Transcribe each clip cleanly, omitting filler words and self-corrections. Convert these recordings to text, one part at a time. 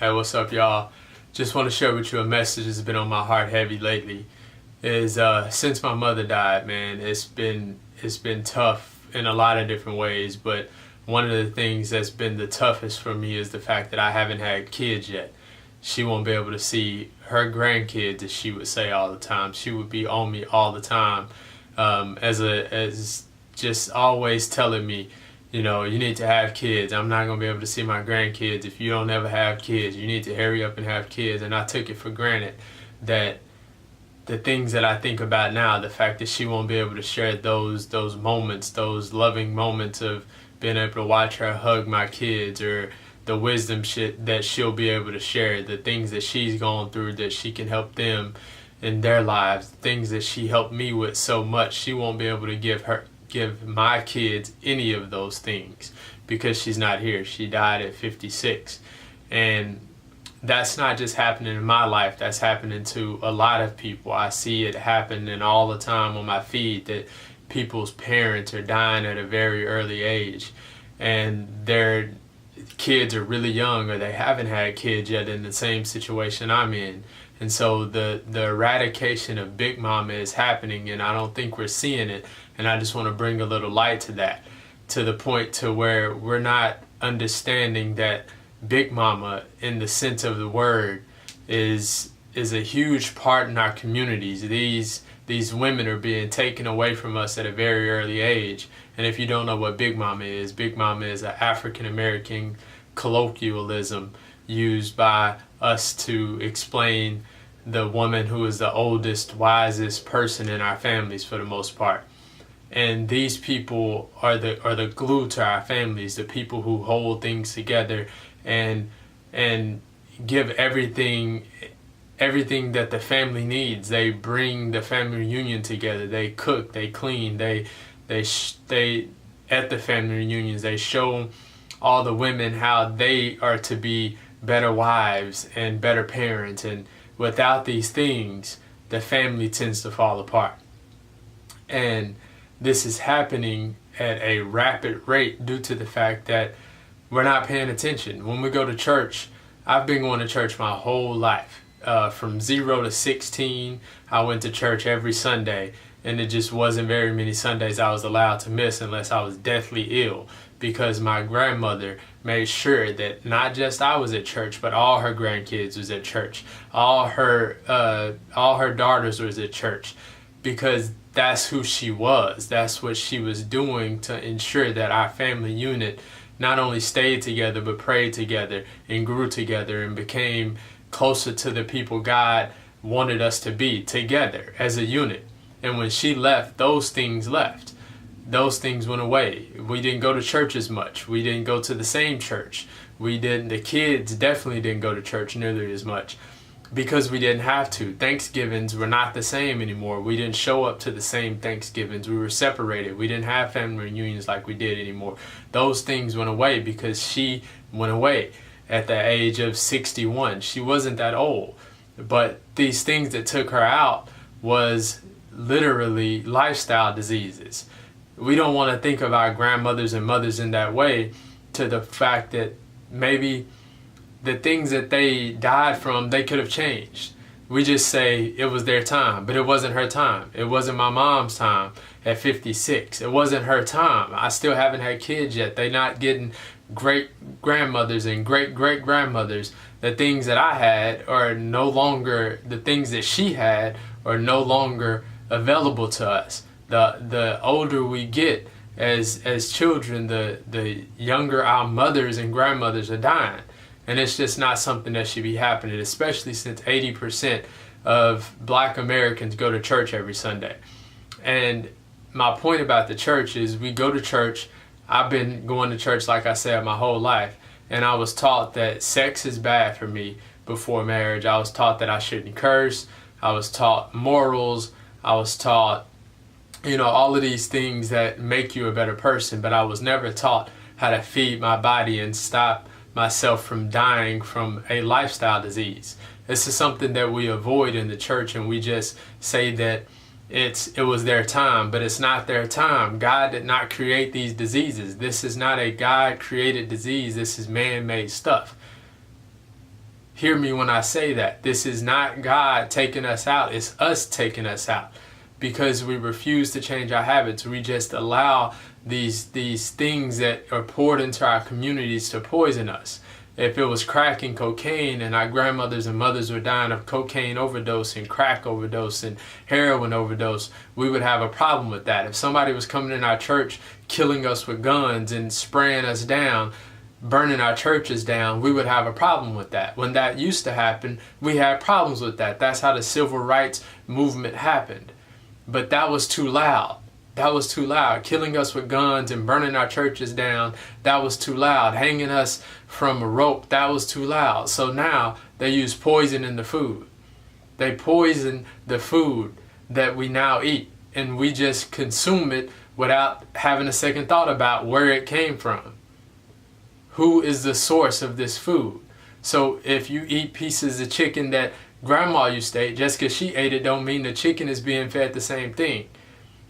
Hey, what's up, y'all? Just want to share with you a message that's been on my heart heavy lately. Is since my mother died, man, it's been tough in a lot of different ways. But one of the things that's been the toughest for me is the fact that I haven't had kids yet. She won't be able to see her grandkids, as she would say all the time. She would be on me all the time, as just always telling me, you need to have kids. I'm not gonna be able to see my grandkids if you don't ever have kids. You need to hurry up and have kids. And I took it for granted that the things that I think about now, the fact that she won't be able to share those moments, those loving moments of being able to watch her hug my kids, or the wisdom shit that she'll be able to share, the things that she's gone through that she can help them in their lives, things that she helped me with so much. She won't be able to give my kids any of those things because she's not here. She died at 56. And that's not just happening in my life, that's happening to a lot of people. I see it happening all the time on my feed, that people's parents are dying at a very early age, and their kids are really young, or they haven't had kids yet in the same situation I'm in. And so the eradication of Big Mama is happening, and I don't think we're seeing it. And I just want to bring a little light to that, to the point to where we're not understanding that Big Mama, in the sense of the word, is a huge part in our communities. These women are being taken away from us at a very early age. And if you don't know what Big Mama is an African American colloquialism used by us to explain the woman who is the oldest, wisest person in our families for the most part. And these people are the glue to our families, the people who hold things together and give everything that the family needs. They bring the family reunion together. They cook, they clean, they at the family reunions they show all the women how they are to be better wives and better parents. And without these things, the family tends to fall apart. And this is happening at a rapid rate due to the fact that we're not paying attention. When we go to church, I've been going to church my whole life. From 0 to 16, I went to church every Sunday, and it just wasn't very many Sundays I was allowed to miss unless I was deathly ill, because my grandmother made sure that not just I was at church, but all her grandkids was at church. All her daughters was at church, because that's who she was. That's what she was doing to ensure that our family unit not only stayed together, but prayed together and grew together and became closer to the people God wanted us to be, together as a unit. And when she left, those things left. Those things went away. We didn't go to church as much. We didn't go to the same church. The kids definitely didn't go to church nearly as much, because we didn't have to. Thanksgivings were not the same anymore. We didn't show up to the same Thanksgivings. We were separated. We didn't have family reunions like we did anymore. Those things went away because she went away at the age of 61. She wasn't that old. But these things that took her out was literally lifestyle diseases. We don't want to think of our grandmothers and mothers in that way, to the fact that maybe the things that they died from, they could have changed. We just say it was their time, but it wasn't her time. It wasn't my mom's time at 56. It wasn't her time. I still haven't had kids yet. They're not getting great grandmothers and great great grandmothers. The things that I had are no longer, the things that she had are no longer available to us. The older we get as children, the younger our mothers and grandmothers are dying. And it's just not something that should be happening, especially since 80% of Black Americans go to church every Sunday. And my point about the church is, we go to church. I've been going to church, like I said, my whole life. And I was taught that sex is bad for me before marriage. I was taught that I shouldn't curse. I was taught morals. I was taught, all of these things that make you a better person. But I was never taught how to feed my body and stop myself from dying from a lifestyle disease. This is something that we avoid in the church, and we just say that it was their time, but it's not their time. God did not create these diseases. This is not a God created disease. This is man-made stuff. Hear me when I say that. This is not God taking us out. It's us taking us out because we refuse to change our habits. We just allow these things that are poured into our communities to poison us. If it was crack and cocaine and our grandmothers and mothers were dying of cocaine overdose and crack overdose and heroin overdose, we would have a problem with that. If somebody was coming in our church killing us with guns and spraying us down, burning our churches down, we would have a problem with that. When that used to happen, we had problems with that. That's how the civil rights movement happened. But that was too loud. That was too loud. Killing us with guns and burning our churches down, that was too loud. Hanging us from a rope, that was too loud. So now they use poison in the food. They poison the food that we now eat, and we just consume it without having a second thought about where it came from. Who is the source of this food? So if you eat pieces of chicken that grandma used to eat, just because she ate it don't mean the chicken is being fed the same thing.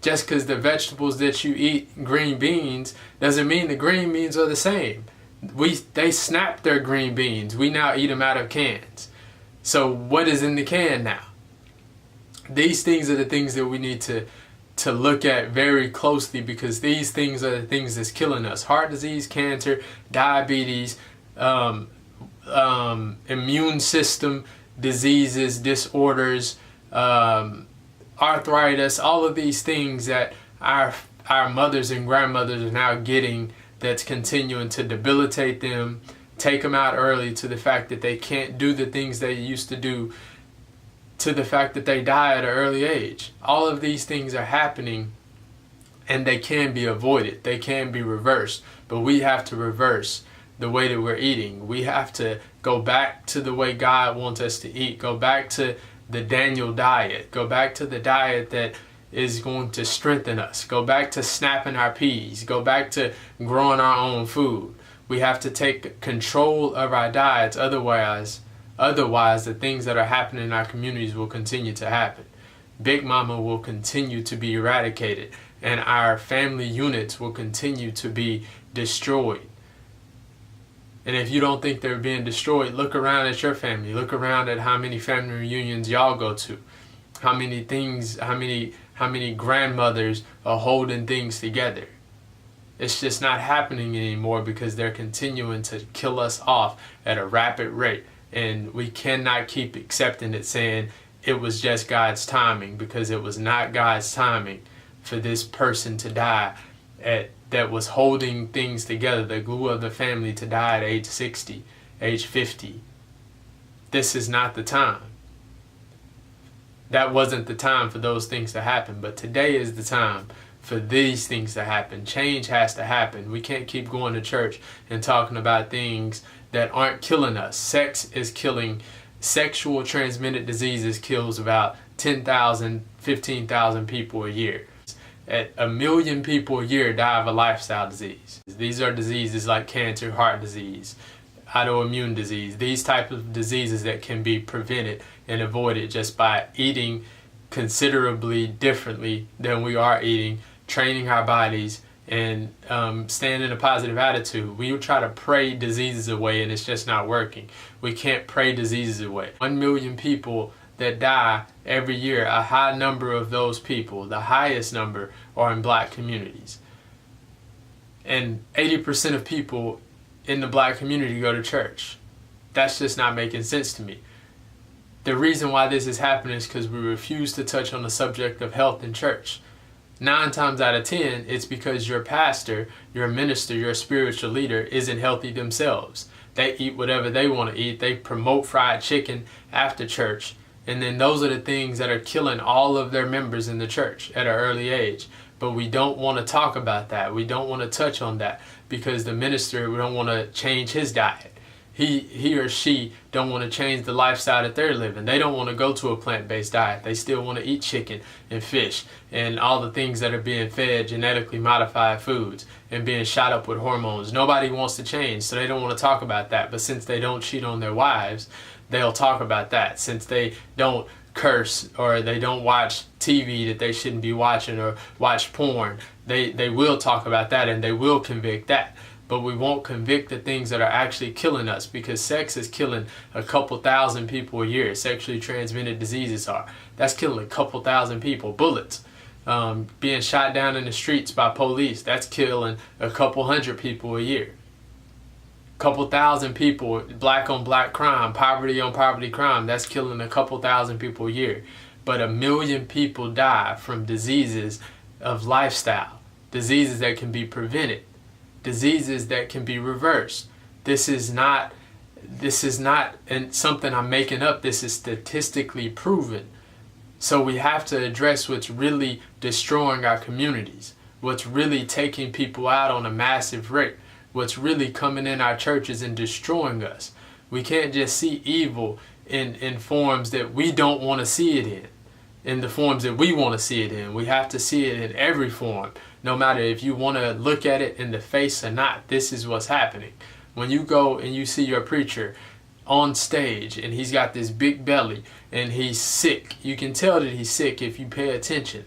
Just because the vegetables that you eat, green beans, doesn't mean the green beans are the same. They snapped their green beans. We now eat them out of cans. So what is in the can now? These things are the things that we need to look at very closely, because these things are the things that's killing us. Heart disease, cancer, diabetes, immune system diseases, disorders, arthritis, all of these things that our mothers and grandmothers are now getting, that's continuing to debilitate them, take them out early, to the fact that they can't do the things they used to do, to the fact that they die at an early age. All of these things are happening, and they can be avoided. They can be reversed, but we have to reverse the way that we're eating. We have to go back to the way God wants us to eat. Go back to the Daniel diet. Go back to the diet that is going to strengthen us. Go back to snapping our peas. Go back to growing our own food. We have to take control of our diets. Otherwise, the things that are happening in our communities will continue to happen. Big Mama will continue to be eradicated, and our family units will continue to be destroyed. And if you don't think they're being destroyed, look around at your family. Look around at how many family reunions y'all go to. How many grandmothers are holding things together. It's just not happening anymore, because they're continuing to kill us off at a rapid rate. And we cannot keep accepting it, saying it was just God's timing, because it was not God's timing for this person to die that was holding things together, the glue of the family, to die at age 60, age 50. This is not the time. That wasn't the time for those things to happen, but today is the time for these things to happen. Change has to happen. We can't keep going to church and talking about things that aren't killing us. Sex is killing. Sexual transmitted diseases kills about 10,000, 15,000 people a year. At 1 million people a year die of a lifestyle disease. These are diseases like cancer, heart disease, autoimmune disease, these type of diseases that can be prevented and avoided just by eating considerably differently than we are eating, training our bodies, and staying in a positive attitude. We try to pray diseases away, and it's just not working. We can't pray diseases away. 1 million people that die every year, a high number of those people, the highest number, are in black communities. And 80% of people in the black community go to church. That's just not making sense to me. The reason why this is happening is because we refuse to touch on the subject of health in church. 9 times out of 10, it's because your pastor, your minister, your spiritual leader isn't healthy themselves. They eat whatever they want to eat. They promote fried chicken after church. And then those are the things that are killing all of their members in the church at an early age. But we don't want to talk about that. We don't want to touch on that, because the minister, we don't want to change his diet. He or she don't want to change the lifestyle that they're living. They don't want to go to a plant-based diet. They still want to eat chicken and fish and all the things that are being fed genetically modified foods and being shot up with hormones. Nobody wants to change, so they don't want to talk about that. But since they don't cheat on their wives, they'll talk about that. Since they don't curse, or they don't watch TV that they shouldn't be watching, or watch porn, they will talk about that, and they will convict that. but we won't convict the things that are actually killing us, because sex is killing a couple thousand people a year. Sexually transmitted diseases are. That's killing a couple thousand people. Bullets. Being shot down in the streets by police. That's killing a couple hundred people a year. Couple thousand people, black on black crime, poverty on poverty crime, that's killing a couple thousand people a year. But 1 million people die from diseases of lifestyle, diseases that can be prevented, diseases that can be reversed. This is not something I'm making up. This is statistically proven. So we have to address what's really destroying our communities, what's really taking people out on a massive rate, what's really coming in our churches and destroying us. We can't just see evil in forms that we don't want to see it in the forms that we want to see it in. We have to see it in every form, no matter if you want to look at it in the face or not. This is what's happening. When you go and you see your preacher on stage and he's got this big belly and he's sick, you can tell that he's sick if you pay attention.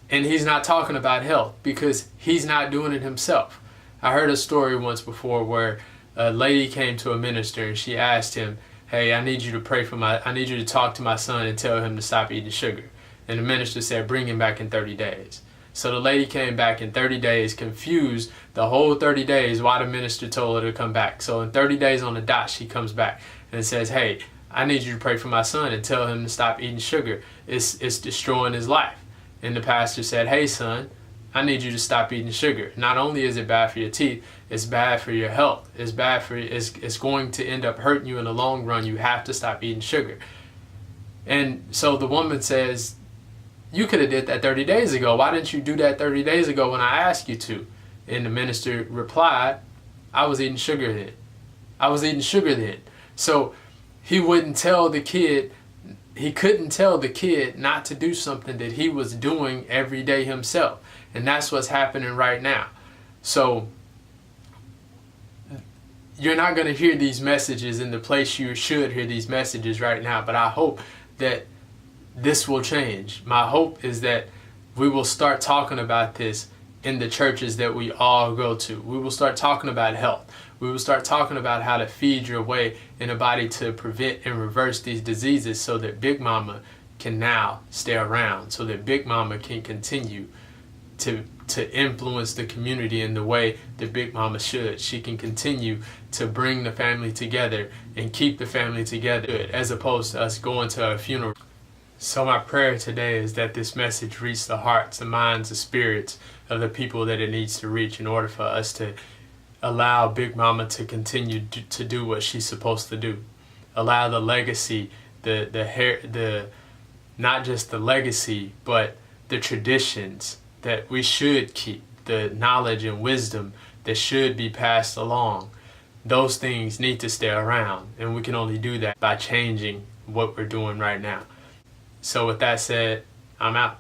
And he's not talking about health because he's not doing it himself. I heard a story once before where a lady came to a minister and she asked him, "Hey, I need you to talk to my son and tell him to stop eating sugar." And the minister said, "Bring him back in 30 days. So the lady came back in 30 days, confused the whole 30 days why the minister told her to come back. So in 30 days on the dot, she comes back and says, "Hey, I need you to pray for my son and tell him to stop eating sugar. It's destroying his life." And the pastor said, "Hey, son, I need you to stop eating sugar. Not only is it bad for your teeth, it's bad for your health. It's bad for it's going to end up hurting you in the long run. You have to stop eating sugar." And so the woman says, "You could have did that 30 days ago. Why didn't you do that 30 days ago when I asked you to?" And the minister replied, "I was eating sugar then. I was eating sugar then." So he couldn't tell the kid not to do something that he was doing every day himself. And that's what's happening right now. So you're not going to hear these messages in the place you should hear these messages right now, but I hope that this will change. My hope is that we will start talking about this in the churches that we all go to. We will start talking about health. We will start talking about how to feed your way in a body to prevent and reverse these diseases so that Big Mama can now stay around, so that Big Mama can continue to influence the community in the way that Big Mama should. She can continue to bring the family together and keep the family together as opposed to us going to a funeral. So my prayer today is that this message reach the hearts, the minds, the spirits of the people that it needs to reach in order for us to allow Big Mama to continue to do what she's supposed to do. Allow the legacy, not just the legacy, but the traditions that we should keep, the knowledge and wisdom that should be passed along. Those things need to stay around, and we can only do that by changing what we're doing right now. So with that said, I'm out.